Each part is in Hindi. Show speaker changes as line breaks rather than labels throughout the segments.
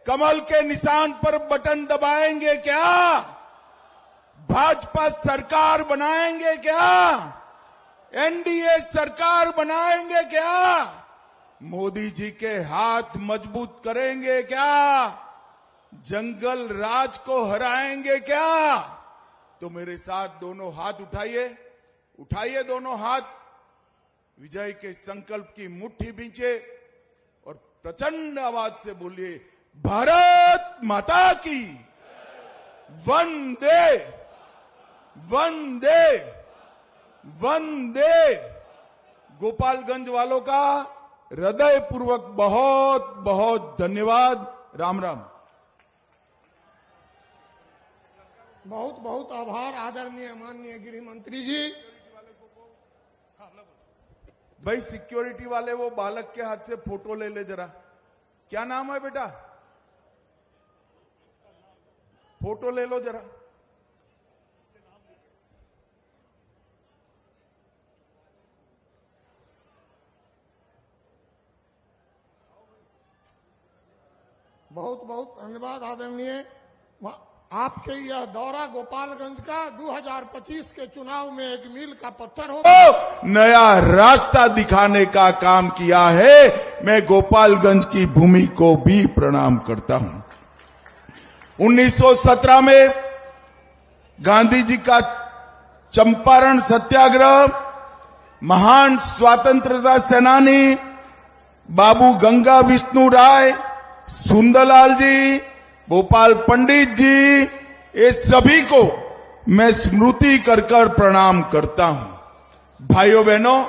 कमल के निशान पर बटन दबाएंगे क्या? भाजपा सरकार बनाएंगे क्या? एनडीए सरकार बनाएंगे क्या? मोदी जी के हाथ मजबूत करेंगे क्या? जंगल राज को हराएंगे क्या? तो मेरे साथ दोनों हाथ उठाइए, उठाइए दोनों हाथ, विजय के संकल्प की मुट्ठी बींचे और प्रचंड आवाज से बोलिए, भारत माता की वंदे वंदे वंदे। गोपालगंज वालों का हृदय पूर्वक बहुत बहुत धन्यवाद। राम राम।
बहुत बहुत आभार आदरणीय माननीय गृह मंत्री जी।
भाई सिक्योरिटी वाले वो बालक के हाथ से फोटो ले ले जरा। क्या नाम है बेटा? फोटो ले लो जरा।
बहुत बहुत धन्यवाद आदरणीय। आपके यह दौरा गोपालगंज का 2025 के चुनाव में एक मील का पत्थर होगा।
नया रास्ता दिखाने का काम किया है। मैं गोपालगंज की भूमि को भी प्रणाम करता हूं। 1917 में गांधी जी का चंपारण सत्याग्रह, महान स्वतंत्रता सेनानी बाबू गंगा विष्णु राय, सुंदरलाल जी, भोपाल पंडित जी, ये सभी को मैं स्मृति कर प्रणाम करता हूं। भाइयों बहनों,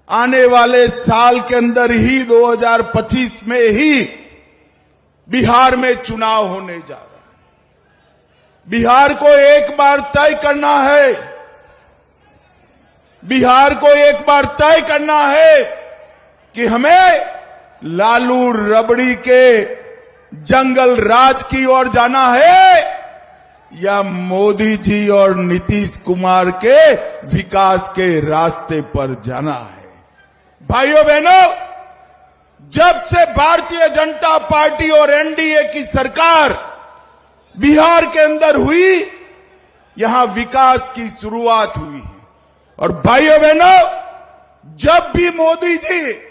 आने वाले साल के अंदर ही 2025 में ही बिहार में चुनाव होने जा रहा है। बिहार को एक बार तय करना है, बिहार को एक बार तय करना है कि हमें लालू रबड़ी के जंगल राज की ओर जाना है या मोदी जी और नीतीश कुमार के विकास के रास्ते पर जाना है। भाइयों बहनों, जब से भारतीय जनता पार्टी और एनडीए की सरकार बिहार के अंदर हुई, यहां विकास की शुरुआत हुई है। और भाइयों बहनों, जब भी मोदी जी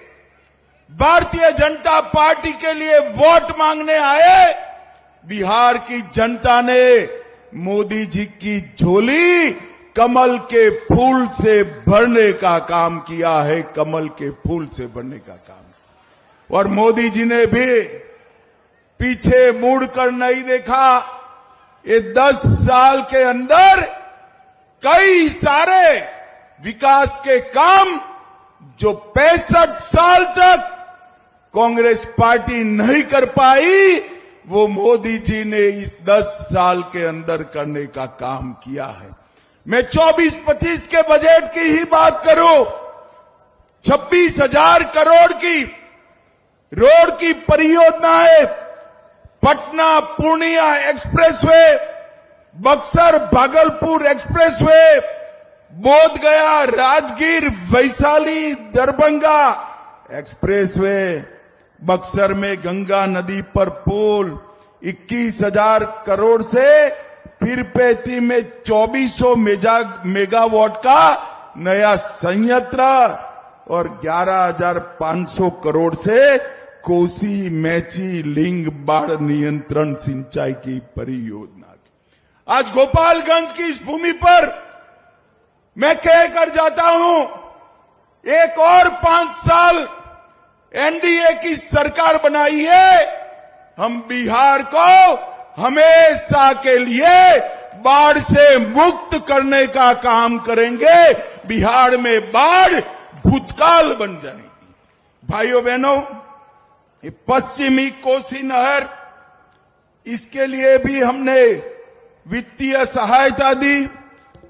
भारतीय जनता पार्टी के लिए वोट मांगने आए, बिहार की जनता ने मोदी जी की झोली कमल के फूल से भरने का काम किया है, कमल के फूल से भरने का काम। और मोदी जी ने भी पीछे मुड़कर नहीं देखा। ये 10 साल के अंदर कई सारे विकास के काम जो 65 साल तक कांग्रेस पार्टी नहीं कर पाई, वो मोदी जी ने इस 10 साल के अंदर करने का काम किया है। मैं 24-25 के बजट की ही बात करूं, 26,000 करोड़ की रोड की परियोजनाएं, पटना पूर्णिया एक्सप्रेसवे, बक्सर भागलपुर एक्सप्रेसवे, बोध गया राजगीर वैशाली दरभंगा एक्सप्रेसवे, बक्सर में गंगा नदी पर पुल, 21,000 करोड़ से पीरपेटी में 2400 मेगावाट का नया संयंत्र और 11,500 करोड़ से कोसी मैची लिंग बाढ़ नियंत्रण सिंचाई की परियोजना। आज गोपालगंज की इस भूमि पर मैं कहकर जाता हूं, एक और 5 साल एनडीए की सरकार बनाई है, हम बिहार को हमेशा के लिए बाढ़ से मुक्त करने का काम करेंगे। बिहार में बाढ़ भूतकाल बन जाएगी। भाइयों बहनों, ये पश्चिमी कोसी नहर, इसके लिए भी हमने वित्तीय सहायता दी,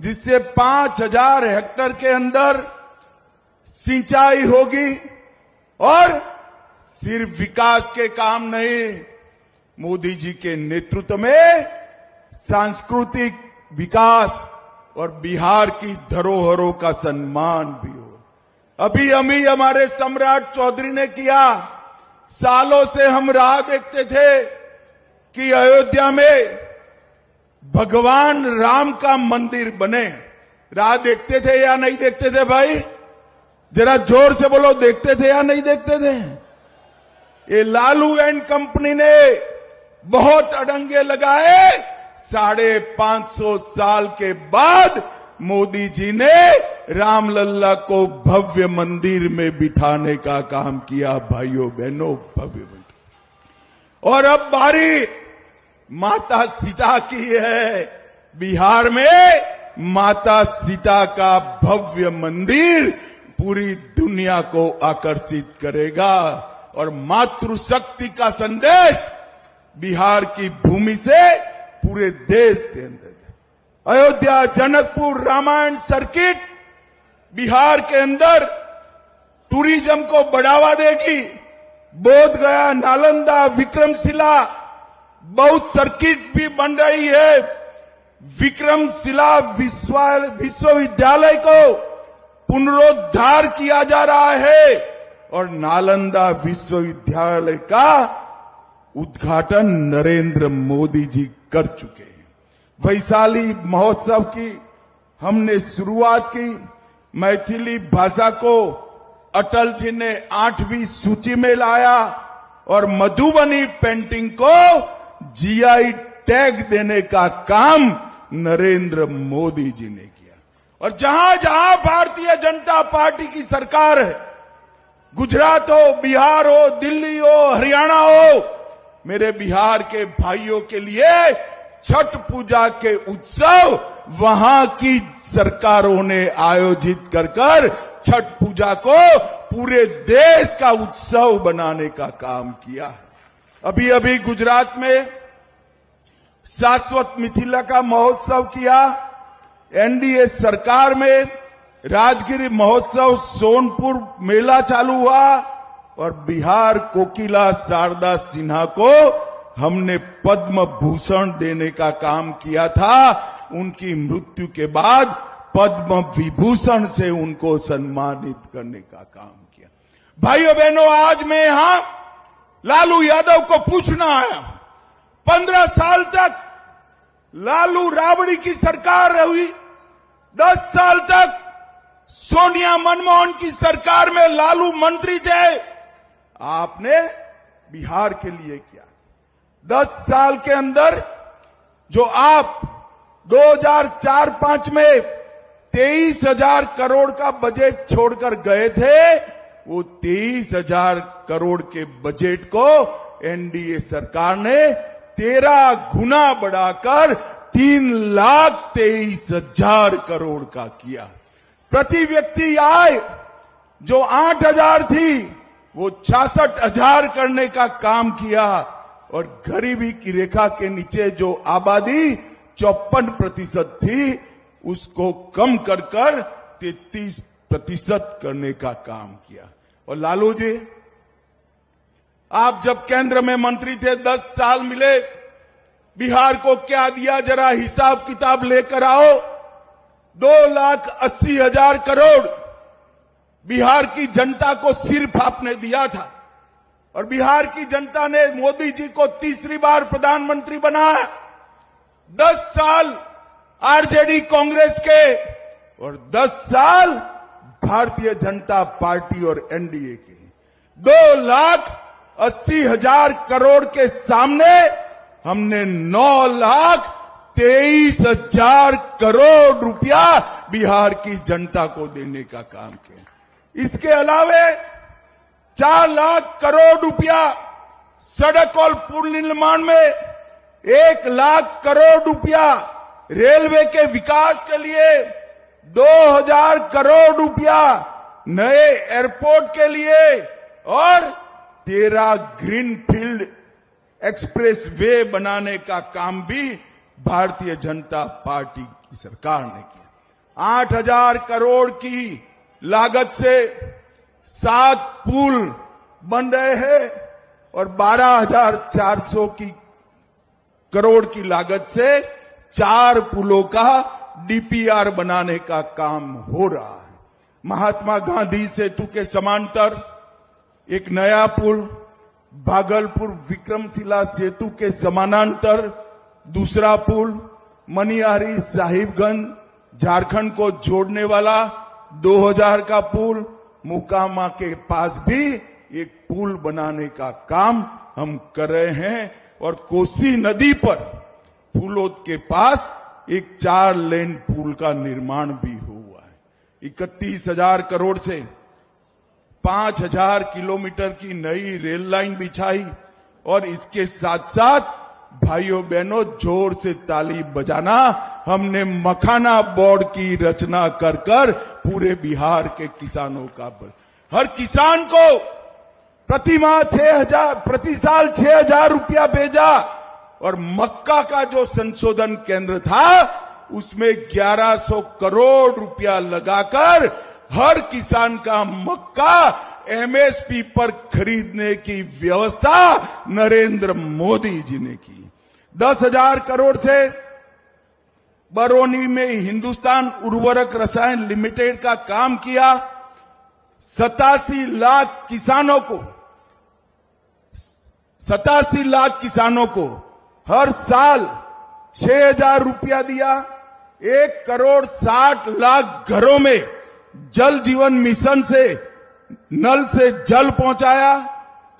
जिससे 5,000 हेक्टेयर के अंदर सिंचाई होगी। और सिर्फ विकास के काम नहीं, मोदी जी के नेतृत्व में सांस्कृतिक विकास और बिहार की धरोहरों का सम्मान भी हो। अभी हमारे सम्राट चौधरी ने किया, सालों से हम राह देखते थे कि अयोध्या में भगवान राम का मंदिर बने। राह देखते थे या नहीं देखते थे भाई? जरा जोर से बोलो, देखते थे या नहीं देखते थे? ये लालू एंड कंपनी ने बहुत अड़ंगे लगाए। 550 साल के बाद मोदी जी ने रामलल्ला को भव्य मंदिर में बिठाने का काम किया। भाइयों बहनों, भव्य मंदिर। और अब बारी माता सीता की है। बिहार में माता सीता का भव्य मंदिर पूरी दुनिया को आकर्षित करेगा और मातृशक्ति का संदेश बिहार की भूमि से पूरे देश से अंदर। अयोध्या जनकपुर रामायण सर्किट बिहार के अंदर टूरिज्म को बढ़ावा देगी। बोधगया, नालंदा, विक्रमशिला बहुत सर्किट भी बन रही है। विक्रमशिला विश्वविद्यालय को पुनरुद्धार किया जा रहा है और नालंदा विश्वविद्यालय का उद्घाटन नरेंद्र मोदी जी कर चुके हैं। वैशाली महोत्सव की हमने शुरुआत की। मैथिली भाषा को अटल जी ने 8वीं सूची में लाया और मधुबनी पेंटिंग को जीआई टैग देने का काम नरेंद्र मोदी जी ने किया। और जहां जहां भारतीय जनता पार्टी की सरकार है, गुजरात हो, बिहार हो, दिल्ली हो, हरियाणा हो, मेरे बिहार के भाइयों के लिए छठ पूजा के उत्सव वहां की सरकारों ने आयोजित कर छठ पूजा को पूरे देश का उत्सव बनाने का काम किया है। अभी अभी गुजरात में शाश्वत मिथिला का महोत्सव किया। एनडीए सरकार में राजगिरी महोत्सव, सोनपुर मेला चालू हुआ और बिहार कोकिला शारदा सिन्हा को हमने पद्म भूषण देने का काम किया था। उनकी मृत्यु के बाद पद्म विभूषण से उनको सम्मानित करने का काम किया। भाइयों बहनों, आज मैं यहां लालू यादव को पूछना आया। 15 साल तक लालू राबड़ी की सरकार रही। 10 साल तक सोनिया मनमोहन की सरकार में लालू मंत्री थे। आपने बिहार के लिए किया। 10 साल के अंदर जो आप 2004-05 में 23,000 करोड़ का बजट छोड़कर गए थे, वो 23,000 करोड़ के बजट को एनडीए सरकार ने 13 गुना बढ़ाकर 3,23,000 करोड़ का किया। प्रति व्यक्ति आय जो 8,000 थी वो 66,000 करने का काम किया और गरीबी की रेखा के नीचे जो आबादी 54% थी उसको कम कर 33% करने का काम किया। और लालू जी, आप जब केंद्र में मंत्री थे, 10 साल मिले, बिहार को क्या दिया जरा हिसाब किताब लेकर आओ। 2,80,000 करोड़ बिहार की जनता को सिर्फ आपने दिया था और बिहार की जनता ने मोदी जी को तीसरी बार प्रधानमंत्री बनाया। 10 साल आरजेडी कांग्रेस के और 10 साल भारतीय जनता पार्टी और एनडीए के। 2,80,000 करोड़ के सामने हमने 9,23,000 करोड़ रुपया बिहार की जनता को देने का काम किया। इसके अलावे 4 लाख करोड़ रुपया सड़क और पुल निर्माण में, 1 लाख करोड़ रुपया रेलवे के विकास के लिए, 2,000 करोड़ रुपया नए एयरपोर्ट के लिए और 13 ग्रीनफील्ड एक्सप्रेस वे बनाने का काम भी भारतीय जनता पार्टी की सरकार ने किया। 8,000 करोड़ की लागत से 7 पुल बन रहे हैं और 12,400 करोड़ की लागत से 4 पुलों का डीपीआर बनाने का काम हो रहा है। महात्मा गांधी सेतु के समांतर एक नया पुल, भागलपुर विक्रमशिला सेतु के समानांतर दूसरा पुल, मनिहारी साहिबगंज झारखंड को जोड़ने वाला 2000 का पुल, मोकामा के पास भी एक पुल बनाने का काम हम कर रहे हैं और कोसी नदी पर फूलोद के पास एक 4 लेन पुल का निर्माण भी हुआ है। 31,000 करोड़ से 5,000 किलोमीटर की नई रेल लाइन बिछाई और इसके साथ साथ भाइयों बहनों जोर से ताली बजाना, हमने मखाना बोर्ड की रचना कर कर पूरे बिहार के किसानों का हर किसान को प्रति साल 6,000 रुपया भेजा और मक्का का जो संशोधन केंद्र था उसमें 1100 करोड़ रुपया लगाकर हर किसान का मक्का एमएसपी पर खरीदने की व्यवस्था नरेंद्र मोदी जी ने की। 10,000 करोड़ से बरौनी में हिंदुस्तान उर्वरक रसायन लिमिटेड का काम किया। 87 लाख किसानों को हर साल 6,000 रुपया दिया। 1,60,00,000 घरों में जल जीवन मिशन से नल से जल पहुंचाया।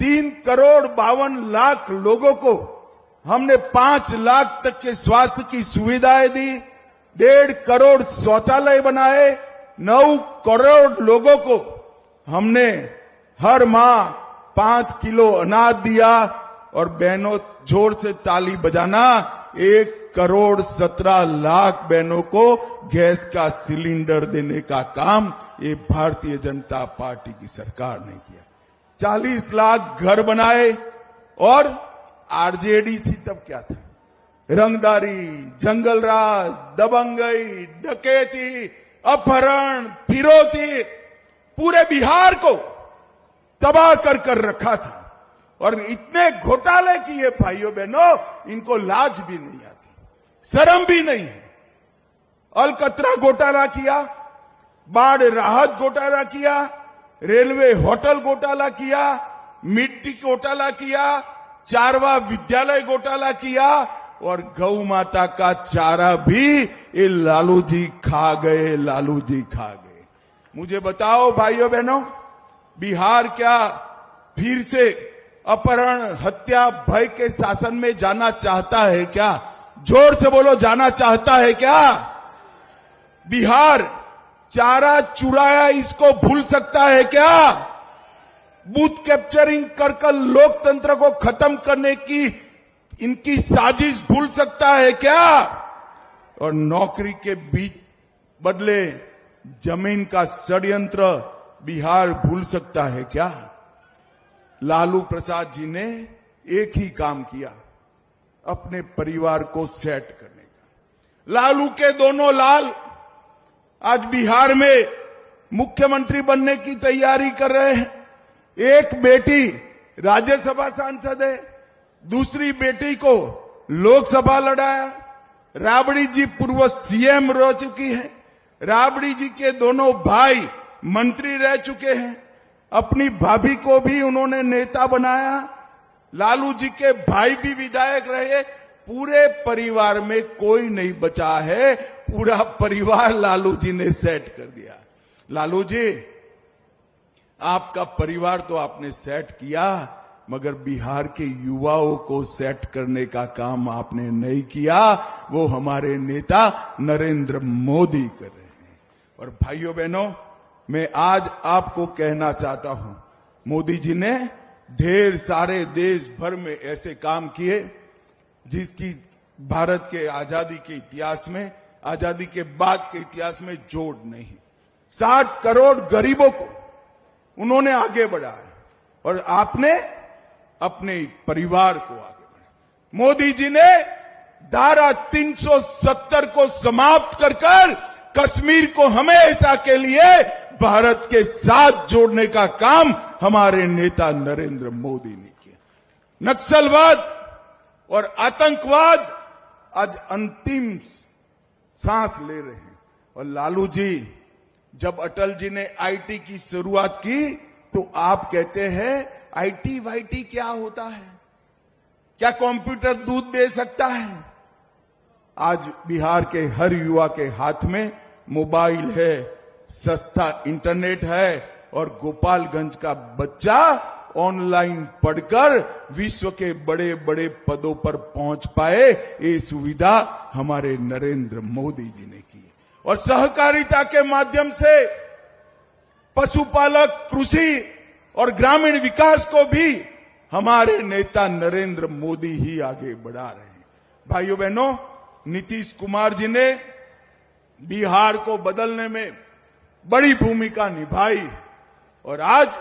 3,52,00,000 लोगों को हमने 5 लाख तक के स्वास्थ्य की सुविधाएं दी। 1.5 करोड़ शौचालय बनाए। 9 करोड़ लोगों को हमने हर माह 5 किलो अनाज दिया और बहनों जोर से ताली बजाना, 1,17,00,000 बहनों को गैस का सिलेंडर देने का काम ये भारतीय जनता पार्टी की सरकार ने किया। 40 लाख घर बनाए और आरजेडी थी तब क्या था, रंगदारी, जंगलराज, दबंगई, डकैती, अपहरण, फिरौती पूरे बिहार को तबाह कर रखा था और इतने घोटाले किए भाइयों बहनों, इनको लाज भी नहीं आती, शर्म भी नहीं है। अलकतरा घोटाला किया, बाढ़ राहत घोटाला किया, रेलवे होटल घोटाला किया, मिट्टी घोटाला किया, चारवा विद्यालय घोटाला किया और गौ माता का चारा भी ये लालू जी खा गए। मुझे बताओ भाइयों बहनों, बिहार क्या फिर से अपहरण, हत्या, भय के शासन में जाना चाहता है क्या? जोर से बोलो, जाना चाहता है क्या? बिहार चारा चुराया इसको भूल सकता है क्या? बूथ कैप्चरिंग कर लोकतंत्र को खत्म करने की इनकी साजिश भूल सकता है क्या? और नौकरी के बीच बदले जमीन का षड्यंत्र बिहार भूल सकता है क्या? लालू प्रसाद जी ने एक ही काम किया, अपने परिवार को सेट करने का। लालू के दोनों लाल आज बिहार में मुख्यमंत्री बनने की तैयारी कर रहे हैं। एक बेटी राज्यसभा सांसद है, दूसरी बेटी को लोकसभा लड़ाया। राबड़ी जी पूर्व सीएम रह चुकी हैं। राबड़ी जी के दोनों भाई मंत्री रह चुके हैं। अपनी भाभी को भी उन्होंने नेता बनाया। लालू जी के भाई भी विधायक रहे। पूरे परिवार में कोई नहीं बचा है, पूरा परिवार लालू जी ने सेट कर दिया। लालू जी, आपका परिवार तो आपने सेट किया, मगर बिहार के युवाओं को सेट करने का काम आपने नहीं किया। वो हमारे नेता नरेंद्र मोदी कर रहे हैं। और भाइयों बहनों, मैं आज आपको कहना चाहता हूं, मोदी जी ने ढेर सारे देश भर में ऐसे काम किए जिसकी भारत के आजादी के इतिहास में, आजादी के बाद के इतिहास में जोड़ नहीं। 60 करोड़ गरीबों को उन्होंने आगे बढ़ाया और आपने अपने परिवार को आगे बढ़ाया। मोदी जी ने धारा 370 को समाप्त कर कश्मीर को हमेशा के लिए भारत के साथ जोड़ने का काम हमारे नेता नरेंद्र मोदी ने किया। नक्सलवाद और आतंकवाद आज अंतिम सांस ले रहे हैं। और लालू जी, जब अटल जी ने आईटी की शुरुआत की तो आप कहते हैं आईटी वाईटी क्या होता है? क्या कंप्यूटर दूध दे सकता है? आज बिहार के हर युवा के हाथ में मोबाइल है, सस्ता इंटरनेट है और गोपालगंज का बच्चा ऑनलाइन पढ़कर विश्व के बड़े बड़े पदों पर पहुंच पाए, ये सुविधा हमारे नरेंद्र मोदी जी ने की। और सहकारिता के माध्यम से पशुपालक, कृषि और ग्रामीण विकास को भी हमारे नेता नरेंद्र मोदी ही आगे बढ़ा रहे हैं। भाइयों बहनों, नीतीश कुमार जी ने बिहार को बदलने में बड़ी भूमिका निभाई और आज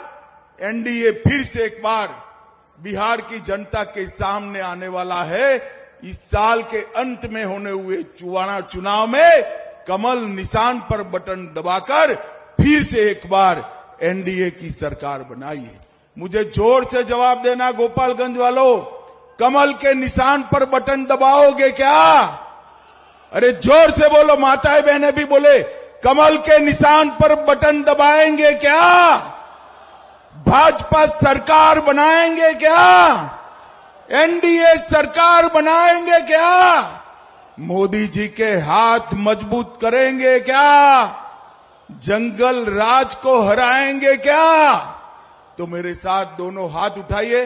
एनडीए फिर से एक बार बिहार की जनता के सामने आने वाला है। इस साल के अंत में होने हुए चुनाव में कमल निशान पर बटन दबाकर फिर से एक बार एनडीए की सरकार बनाइए। मुझे जोर से जवाब देना गोपालगंज वालों, कमल के निशान पर बटन दबाओगे क्या? अरे जोर से बोलो, माताएं बहनें भी बोले, कमल के निशान पर बटन दबाएंगे क्या? भाजपा सरकार बनाएंगे क्या? एनडीए सरकार बनाएंगे क्या? मोदी जी के हाथ मजबूत करेंगे क्या? जंगल राज को हराएंगे क्या? तो मेरे साथ दोनों हाथ उठाइए।